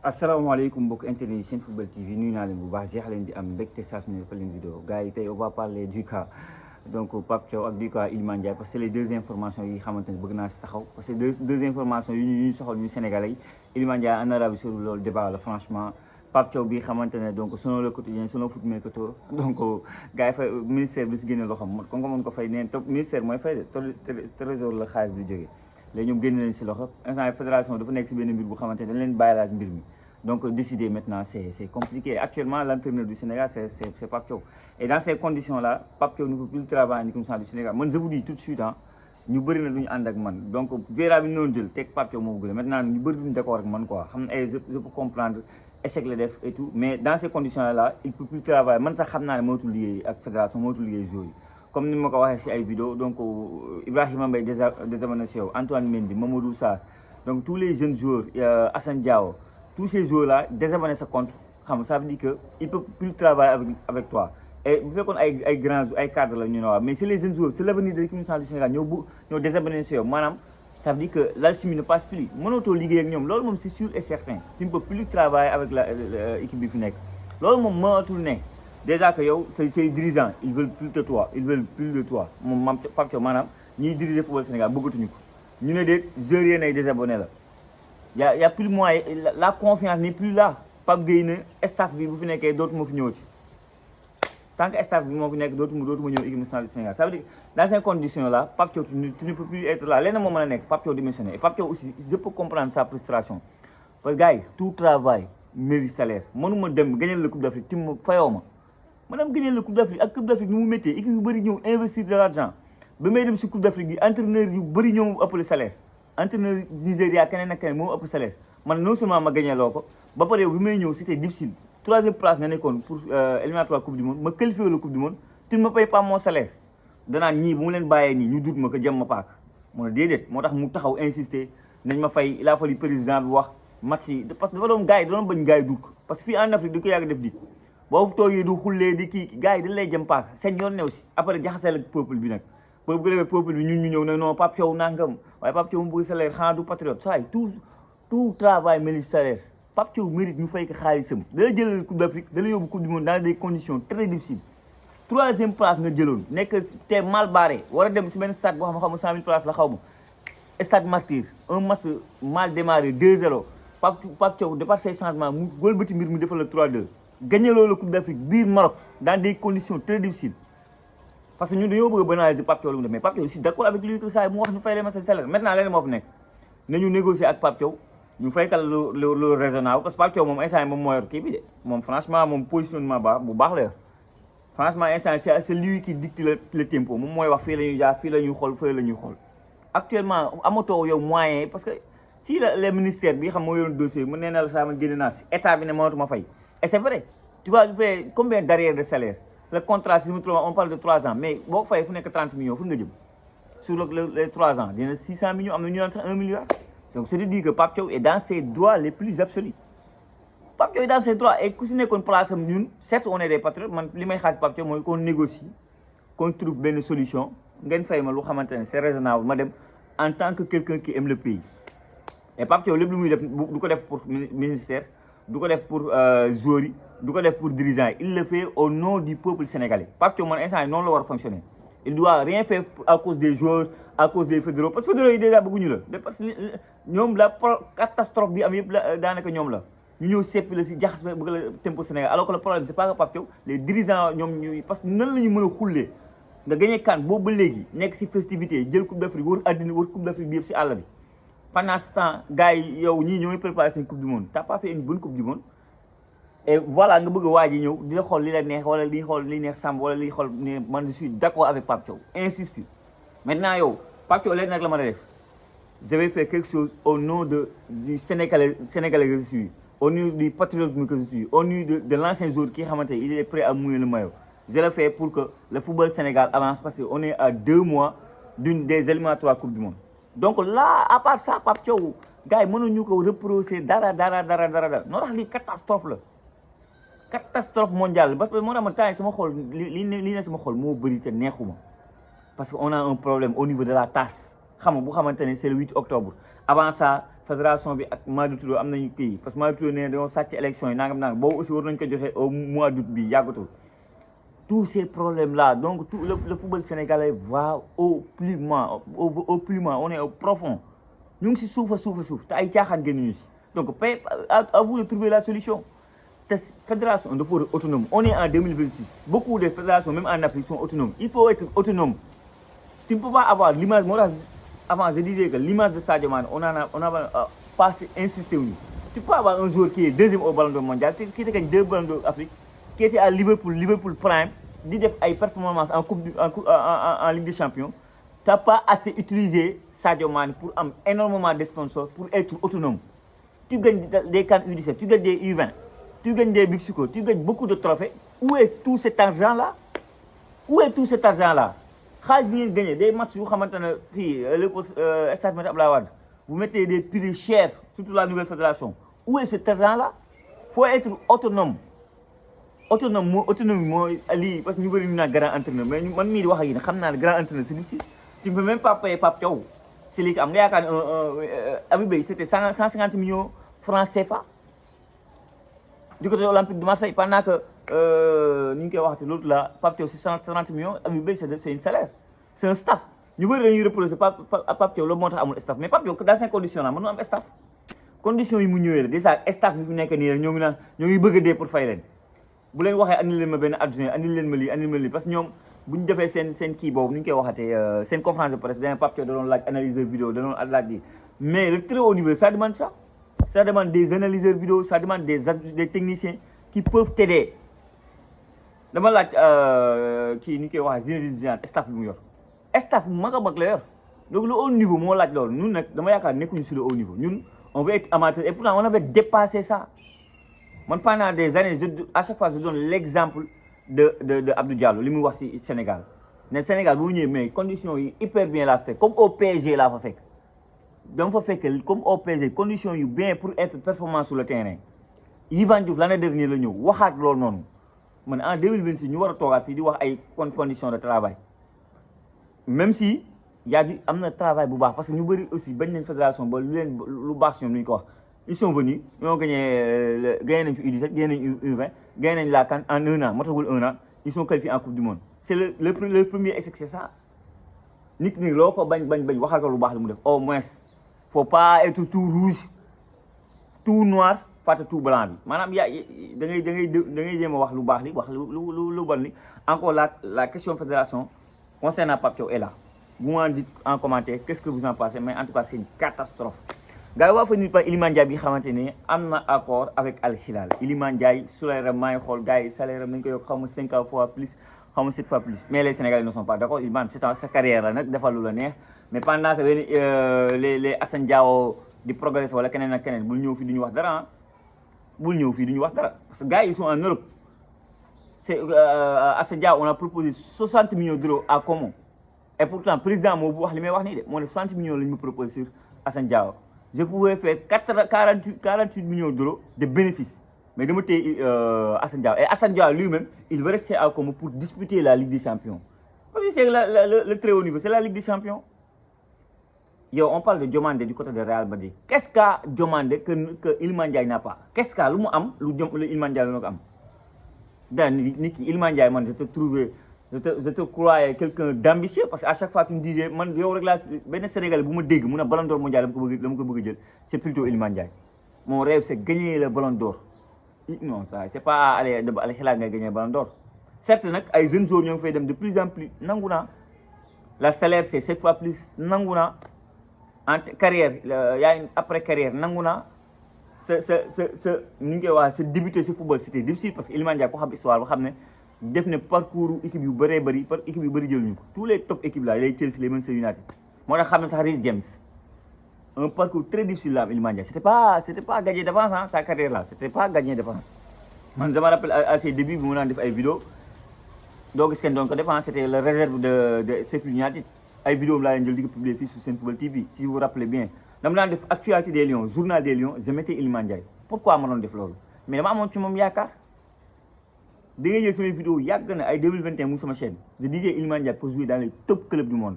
asalaamaaleykum mbokk internet yi Senfootball TV nuyu naa leen bu baax jeex leen di am mbégte saa su ne fa leen vidéo gars yi tey on va parler du cas donc Pape Thiaw ak du cas Iliman Ndiaye parce que c'est les deux informations yi xamante ne bëgg naa si taxaw parce que deux informations yu ñu soxal ñu Sénégalais yi Iliman Ndiaye en Arabie Saoudite loolu débat la franchement Pape Thiaw bi xamante ne donc selon le quotidien selon Foot Mercato donc gars yi fay ministère bi si génne loo xam kon nga mën ko fay neen topp ministère mooy fay de trésor la xaalis bi jógee léegi ñoom génne leen si loxo instant fédération dafa nekk si benn mbir bu xamante ne dañ leen bàyyi laaj mbir mi donc décider maintenant c'est compliqué. Actuellement l'entraîneur du Sénégal c'est Pape Thiaw. Et dans ces conditions là Pape Thiaw ne peut plus travailler en équipe nationale du Sénégal. Moi je vous dis tout de suite hein, ñu bëri na duñu ànd ak man donc Vera bi noonu jël teg Pape Thiaw moo gën maintenant ñu bëri duñu d'accord ak man quoi xam ne je peux comprendre échec la def et tout mais dans ces conditions là il peut plus travailler man sax xam naa ne mënatul liggéey ak fédération mënatul liggéey joueurs yi comme ni ma ko waxee si ay vidéo donc Ibrahima Mbaye désabonné si yow Antoine Mendy Mamadou Sarr donc tous les jeunes joueurs Assane Diao tous ces joueurs-là désabonner sa compte ça veut dire que il peut plus travailler avec toi et bu fekkoon ay grands ay cadres la ñu ne waaw mais c'est les jeunes joueurs c'est l'avenir de l'équipe nationale du Sénégal ñoo désabonné si yow maanaam ça veut dire que l'alchimie ne passe plus mënatoo liggéey ak ñoom loolu moom c'est sûr et certain tu ne peux plus travailler avec la équipe bi fi nekk loolu moom mënatul ne déjà que yow say dirigeants ils veulent plus de toi moom Pape Thiaw maanaam ñiy diriger football Sénégal bëggatuñu ko ñu ne déet joueurs yi nay désabonné la y a plus moyen la confiance n'est plus là Pape Gueye ne staff bi bu fi nekkee dootuma fi ñëwati tant que staff bi moo fi nekk dootuma ñëw équipe nationale du Sénégal ça veut dire dans ces conditions là Pape Thiaw tu ne peux plus être là lenn moo mën a nekk Pape Thiaw démissionné et Pape Thiaw aussi je peux comprendre sa frustration parce que gars yi tout travail mérite salaire mënuma dem gagner la coupe d'Afrique ti ma fayoo ma dem gagner la coupe d'Afrique ak coupe d'Afrique ni mu méttee équipe yu bëri ñëw investir de l'argent ba may dem si coupe d'Afrique bi entraîneur yu bëri ñëw ëpp le salaire entraîneur Nigéria keneen ak keneen moo ëpp salaire man non seulement ma gagné loo ko ba pare yow bi may ñëw c'était difficile troisième place nga nekkoon pour éliminatoire coupe du monde ma qualifié la coupe du monde tu ne me payes pas mon salaire danaan ñii bu mu leen bàyyee nii ñu dut ma ko jëm ma paak mu ne déedéet moo tax mu taxaw insister nañ ma fay il a fallu président bi wax match yi parce que dafa doon gars yi doon bañ gars yi dut parce que fii en Afrique di ko yàgg def di boo toogee du xullee di kii gars yi dañ lay jëm paak seen yoon ne aussi après jaxaseel ak peuple bi nag bu ko defee peuple bi ñun ñu ñëw ne non Pape Thiaw nangam waaye Pape Thiaw mu bëgg salaire xanaa du patriote saa yi tout travail mérite salaire Pape Thiaw mérite ñu fay ko xaalisam da la jëlal coupe d'Afrique da la yóbbu coupe du monde dans des conditions très difficiles troisième place nga jëloon nekk te mal barré war a dem si benn stade boo xam ne 100 000 places la xaw ma stade Martyr un match mal démarré 2-0 Pape Thiaw de par ses changements mu wëlbati mbir mu defal la 3-2 gagné loolu la coupe d'Afrique biir Maroc dans des conditions très difficiles parce que ñun dañoo bëgg a banaliser Pape Thiaw lu mu def mais Pape Thiaw aussi d'accord avec lui que ça mu wax ñu fay leen ma sa salaire maintenant leen moo fi nekk nañu négocier ak Pape Thiaw ñu faykal lu raisonnable parce que Pape Thiaw moom instant moom moo yor kii bi de moom franchement moom positionnement bu baax la yor franchement instant c'est lui qui dicte le tempo moom mooy wax fii la ñuy jaar fii la ñuy xool fii la ñuy xool actuellement amatoo yow moyen parce que si les ministères bi xam moo yoroon dossier mu nee na la saa ma génne naa si état bi ne mënatuma fay et c'est vrai tu vois faire combien d'arrière de salaire le contrat si je me trompe on parle de 3 ans mais boo fay fu nekk 30 millions fu nga jëm sur les 3 ans dina 600 millions am na ñu naan sax 1 milliard donc c'est de dire que Pape Thiaw est dans ses droits les plus absolus Pape Thiaw est dans ses droits et ku si nekkoon place am ñun certes on est des patriotes man li may xaaj Pape Thiaw mooy qu'on négocie qu'on trouve benn solution ngeen fay ma lu xamante ne c'est raisonnable ma dem en tant que quelqu'un qui aime le pays et Pape Thiaw lépp lu muy def du ko def pour ministère du ko def pour joueurs yi du ko def pour dirigeants yi il le fait au nom du peuple sénégalais Pape Thiaw man instant yi noonu la war a fonctionner il doit rien faire à cause des joueurs à cause des fédéraux parce que fédéraux yi déjà bëgguñu la parce que ñoom la catastrophe bi am yëpp la daanaka ñoom la ñu ñëw seppi la si jaxas ba bëgg la tempo Sénégal alors que le problème c'est pas que Pape Thiaw les dirigeants ñoom ñuy parce que nan la ñu mën a xullee nga gagné CAN boobu ba léegi nekk si festivité jël coupe d'Afrique wër àddina wër coupe d'Afrique bi yëpp si àll bi pendant ce temps gars yi yow ñii ñooy préparé seen coupe du monde t'as pas fait une bonne coupe du monde et voilà nga bëgg a waaj ñëw di la xool li la neex wala li xool li neex Samb wala li xool ne man je suis d'accord avec Pape Thiaw insiste maintenant yow Pape Thiaw leen nag la mën a def je vais faire quelque chose au nom du sénégalais que je suis au nom du patriotisme que je suis au nom de l'ancien joueur qui xamante il est prêt à mouiller le maillot je le fais pour que le football Sénégal avance parce que on est à 2 mois des éliminatoires coupe du monde donc là à part ça Pape Thiaw gars yi mënuñu ko reprocher dara noo tax lii catastrophe la catastrophe mondiale parce que moo tax ma temps yi sama xol li ne sama xol moo bëri te neexuma parce que on a un problème au niveau de la tasse xam nga bu xamante ne c'est le 8 octobre avant ça fédération bi ak Madi Touré am nañu kii parce que Madi Touré nee dañoo sàcc élection yi nangam boobu aussi war nañu ko joxe au mois d'août bi yàggatul. Tous ces problèmes là donc tout le football sénégalais va au plus loin on est au profond ñu ngi si suuf te ay caaxaan génnuñu si donc à vous de trouver la solution. La fédération de football autonome, on est en 2026. Beaucoup de fédérations, même en Afrique, sont autonomes. Il faut être autonome. Tu ne peux pas avoir l'image, moi avant je disais que l'image de Sadio Mane, on a pas insisté. Tu peux avoir un joueur qui est deuxième au ballon d'or mondial, qui était deux ballons d'or Afrique, qui était à Liverpool Prime, qui a une performance en Ligue des Champions. Tu n'as pas assez utilisé Sadio Mane pour avoir énormément de sponsors pour être autonome. Tu gagnes des CAN U17, tu gagnes des U20. Tu gagnes des Mexico, tu gagnes beaucoup de trophées. Où est tout cet argent-là? Où est tout cet argent-là? Quand vous gagnez des matchs, vous mettez des prix chers, surtout la nouvelle fédération. Où est cet argent-là? Il faut être autonome. Autonomie, parce que nous avons un grand entraîneur. Mais nous avons un grand entraîneur. Tu ne peux même pas payer Pape Thiaw. C'est c'était 150 millions de francs CFA. Du côté olympique de Marseille, pendant que l'autre là, Pape Thiaw, c'est 130 millions, c'est un salaire. C'est un staff. Nous voulons reposer Pape Thiaw, le montre à mon staff. Mais Pape Thiaw, dans ces conditions-là, nous avons un staff. Conditions immunitaires, déjà, staff, nous avons besoin pour faire. Si vous voulez annuler un adjoint, annuler parce que nous, si nous avons une keyboard, nous avons une conférence de presse, Pape Thiaw, nous avons analysé vidéo, nous avons mais le très haut niveau, ça demande ça. Ça demande des analyseurs vidéo, ça demande des techniciens qui peuvent t'aider. Dama laaj kii ni koy wax Zinedine Zidane staff bi mu yor staff bu mag a mag la yor donc le haut niveau moo laaj loolu ñun nag dama yaakaar nekkuñu sur le haut niveau ñun on veut être amateur et pourtant on avait dépassé ça. Man pendant des années à chaque fois je donne l'exemple de Abdou Diallo li muy wax ci Sénégal ne Sénégal bu ñëwee mais conditions yi hyper bien la fekk comme au PSG laa fa fekk. Donc, il faut que, comme au PSG, conditions sont bien pour être performant sur le terrain. Yvan Diouf, l'année dernière, nous avons dit en 2026, nous avons dit des conditions de travail. Même si, il y a un travail parce que nous avons aussi une fédération, ils sont venus, ils ont gagné U17, gagné U20, gagné la CAN en un an, ils sont qualifiés en Coupe du Monde. C'est le premier essai, c'est ça. Nous avons au moins. Faut pas être tout rouge, tout noir, pas tout blanc. Madame, encore la question fédération concernant Pape Thiaw est là. Vous m'en dites en commentaire qu'est-ce que vous en pensez, mais en tout cas c'est une catastrophe. Gars, on va finir par Iliman Ndiaye bi xamantene amna accord avec Al Hilal. Iliman Ndiaye salaire may xol gars salaire nañ ko yok xamu 5 fois plus, xamu 7 fois plus. Mais les Sénégalais ne sont pas d'accord. Iliman c'est sa carrière nak defal lu la neex. Mais pendant que les Assane Diao di progresser wala keneen ak keneen bul ñëw fii duñu wax dara parce que gars ils sont en Europe. C'est Assane Diao on a proposé 60 millions d'euros à Como et pourtant président moo wax li may wax nii de moo ne 60 millions lañ me proposé sur Assane Diao. Je pouvais faire 48 millions d'euros de bénéfices mais dama téye Assane Diao et Assane Diao lui-même il veut rester à Como pour disputer la Ligue des Champions parce que c'est le très haut niveau, c'est la Ligue des Champions. Yo, on parle de Diomandé du côté de Real Madrid. Qu'est-ce qu'a Diomandé que Iliman Ndiaye n'a pas? Qu'est-ce qu'a Iliman Ndiaye n'a pas? Iliman Ndiaye, je te croyais quelqu'un d'ambitieux parce qu'à chaque fois tu me disais, ben Sénégal, le ballon d'or mondial, c'est plutôt Iliman Ndiaye. Mon rêve c'est gagner le ballon d'or. Non, ça, c'est pas aller à gagner le ballon d'or. Certes, les jeunes joueurs ont fait de plus en plus. La salaire c'est 7 fois plus. En carrière, il y a une après-carrière, Nanguna, c'est débuter ce football, c'était difficile parce qu'il m'a dit qu'il y a une histoire, il a parcours équipe tous les top équipes là, les Chelsea, les Manchester United. Moi, je sais Reece James. Un parcours très difficile là, il m'a dit. C'était pas gagné d'avance, hein, sa carrière là, c'était pas gagné d'avance. Je me rappelle à ses débuts, je me fait une vidéo. Donc, c'était la réserve de Sheffield United. Ay vidéo la leen jël di ko publier fii sur Senfootball TV si vous vous rappelez bien dama daan def actualité des Lions journal des Lions je mettais Iliman Ndiaye pourquoi ma doon def loolu mais dama amoon ci moom yaakaar da ngay jël samay vidéo yàgg na ay 2021 mu sama chaîne je disais Iliman Ndiaye pour jouer dans les top clubs du monde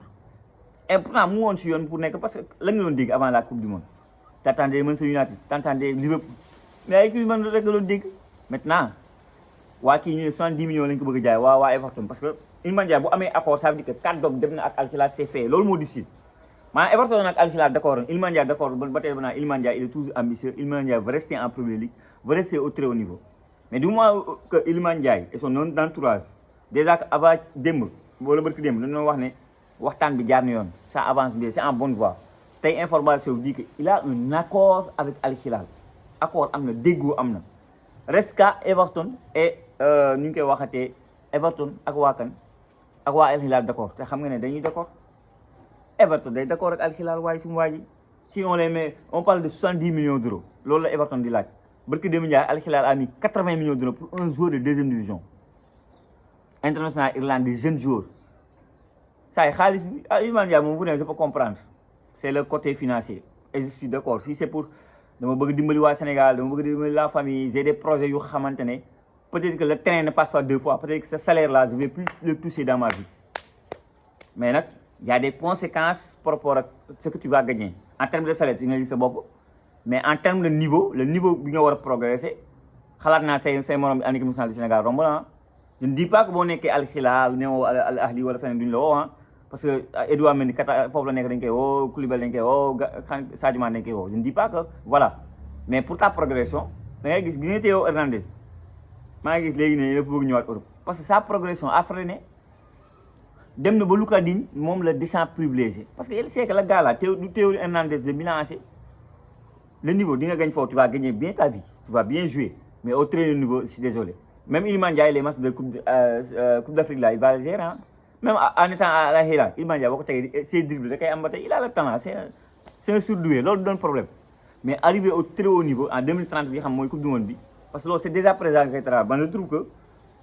et pourtant mu woon si yoon pour nekk parce que la nga doon dégg avant la coupe du monde t'attendais Manchester United, t'attendais Liverpool mais ay kii man rek la doon dégg. Maintenant waa kii ñu ne 70 millions lañ ko bëgg a jaay waa Everton parce que Iliman Ndiaye bu amee accord ça veut dire que kàddoom dem na ak Al Hilal c'est fait loolu moo difficile maanaam Everton nag Al Hilal d'accord Iliman Ndiaye d'accord ba tey ba naa Iliman Ndiaye il est toujours ambitieux Iliman Ndiaye va rester en Premier League va rester au très haut niveau mais du moment que Iliman Ndiaye et son entourage déjà avant démb wala barki démb dañoo wax ne waxtaan bi jaar na yoon ça avance bien c'est en bonne voie tey information bi dit que il a un accord avec Al Hilal accord am na déggoo am na reste qu'à Everton et nu ñu koy waxatee Everton ak waa kan ak waa Al Hilal d'accord te xam nga ne dañuy d'accord Everton day d'accord ak Al Hilal waaye sumu waa ji si on les met on parle de 70 millions d'euros loolu la Everton di laaj barki démb Ndiaye Al Hilal a mis 80 millions d'euros pour un joueur de deuxième division international irlandais jeune joueur saa yi xaalis bi Iliman Ndiaye moom vous ne je peux comprendre c'est le côté financier et je suis d'accord si c'est pour dama bëgg dimbali waa Sénégal dama bëgg dimbali la famille j'ai des projets yu xamante ne peut-être que le train ne passe pas 2 fois peut-être que ce salaire là je vais plus le toucher dans ma vie mais nag y a des conséquences par rapport ak ce que tu vas gagner en termes de salaire di nga gis sa bopp mais en termes de niveau le niveau bi nga war a progresser xalaat naa say morom en équipe nationale du Sénégal romb na je ne dis pas que boo nekkee Al Hilal ne woo Al Ahli wala feneen duñu la woo parce que Edouard Mendy kata foofu la nekk dañ koy woo Koulibaly dañ koy woo Sadio Mané dañ koy woo je ne dis pas que voilà mais pour ta progression da ngay gis nga Théo Hernandez maa ngi gis léegi ne dafa bëgg ñëwaat Europe parce que sa progression a freiné dem na ba Lucas Digne moom la Deschamps privilégié parce que il sait que le gars là Théo Hernandez de Milan AC le niveau di nga gagne foofu tu vas gagner bien ta vie tu vas bien jouer mais au très haut niveau je suis désolé même Iliman Ndiaye les matchs de coupe d'Afrique là il va le gérer même en étant à la Hilal Iliman Ndiaye boo ko tegee ses dribbles da koy am ba tey il a le talent c'est un surdoué loolu doon problème mais arrivé au très haut niveau en 2030 bi xam mooy coupe du monde bi parce que loolu c'est déjà présent etc. Ben je trouve que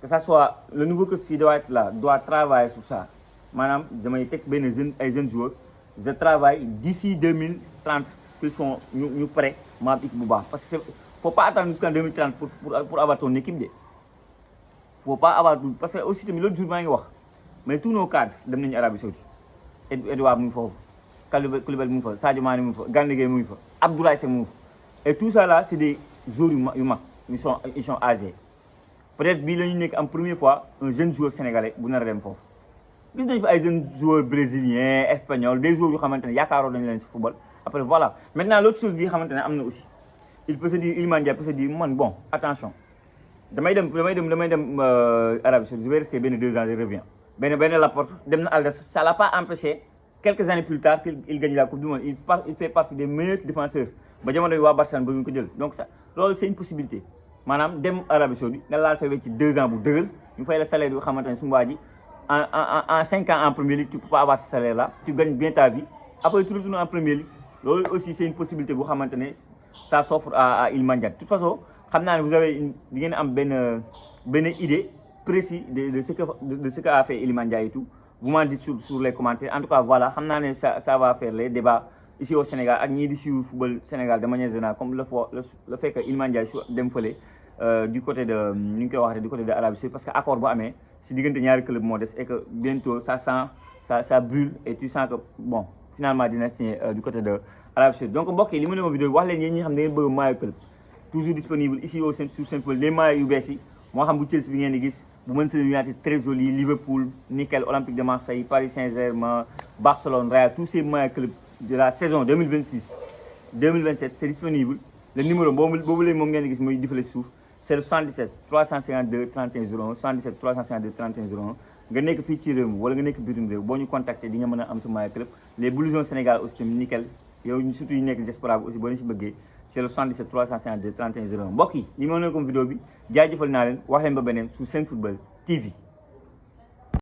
ça soit le nouveau coach qui doit être là doit travailler sur ça maanaam damay teg benn jeune ay jeunes joueurs je travaille d'ici 2030 qu'ils sont ñu prêts ma am équipe bu baax parce que faut pas attendre jusqu'en 2030 pour avoir ton équipe de faut pas avoir parce que aussi tamit l'autre jour maa ngi wax mais tous nos cadres dem nañu Arabie Saoudite Edouard mu ngi foofu Koulibaly mu ngi fa Sadio Mané mu ngi fa Gana Gueye mu ngi fa Abdoulaye Seck mu ngi fa et tout ça là c'est des joueurs yu mag ils sont âgés peut-être bii la ñu nekk en première fois un jeune joueur sénégalais bu nar a dem foofu gis nañu fa ay jeunes joueurs brésiliens espagnols des joueurs yu xamante ne yaakaaroon nañu leen ci football après voilà maintenant l'autre chose bi xamante ne am na aussi il peut se dire Iliman Ndiaye peut se dire man bon attention damay dem Arabie Saoudite je vais rester benn 2 ans je reviens benn Laporte dem na Al Nassr ça l'a pas empêché quelques années plus tard qu'il gagne la coupe du monde il fait partie des meilleurs défenseurs ba jamono yi waa Barcelone ba ñu ko jël donc ça loolu c'est une possibilité maanaam dem Arabie Saoudite nga laal sa wecc ci 2 ans bu dëgër ñu fay la salaire yu xamante ne su ma waa ji en 5 ans en Premier League tu peux pas avoir ce salaire là tu gagnes bien ta vie après tu retournes en Premier League loolu aussi c'est une possibilité bu xamante ne ça s'offre à Iliman Ndiaye de toute façon xam naa ne vous avez di ngeen am benn idée précis de ce que a fait Iliman Ndiaye et tout vous m'en dites sur les commentaires en tout cas voilà xam naa ne ça va faire les débats ici au Sénégal ak ñii di suivre football Sénégal de manière générale comme le fait que Iliman Ndiaye dem fële du côté de ñu ngi koy wax du côté de Arabie Saoudite parce que accord bu amee si diggante ñaari club moo des et que bientôt ça brûle et tu sens que bon finalement dina signer du côté de Arabie Saoudite donc mbokk yi li ma leen vidéo wax leen yéen ñi xam ne da ngeen bëgg maillot club toujours disponible ici au sur Senfootball les maillots yu bees yi moo xam bu Chelsea bi ngeen di gis bu Manchester United très joli Liverpool nickel Olympique de Marseille Paris Saint-Germain Barcelone Real tous ces maillots club de la saison 2026-2027 c'est disponible le numéro boobu léegi moom ngeen di gis mooy difale suuf c'est le 77 352 31 01 77 352 31 01 nga nekk fii ci réew mi wala nga nekk bitim réew boo ñu contacter di nga mën a am sa maillot club les blousons Sénégal aussi tamit nickel yow surtout yi nekk diaspora bi aussi boo leen si bëggee c'est le 77 352 31 01 mbokk yi li ma nekkoon vidéo bi jaajëfal naa leen wax leen ba beneen sur Senfootball TV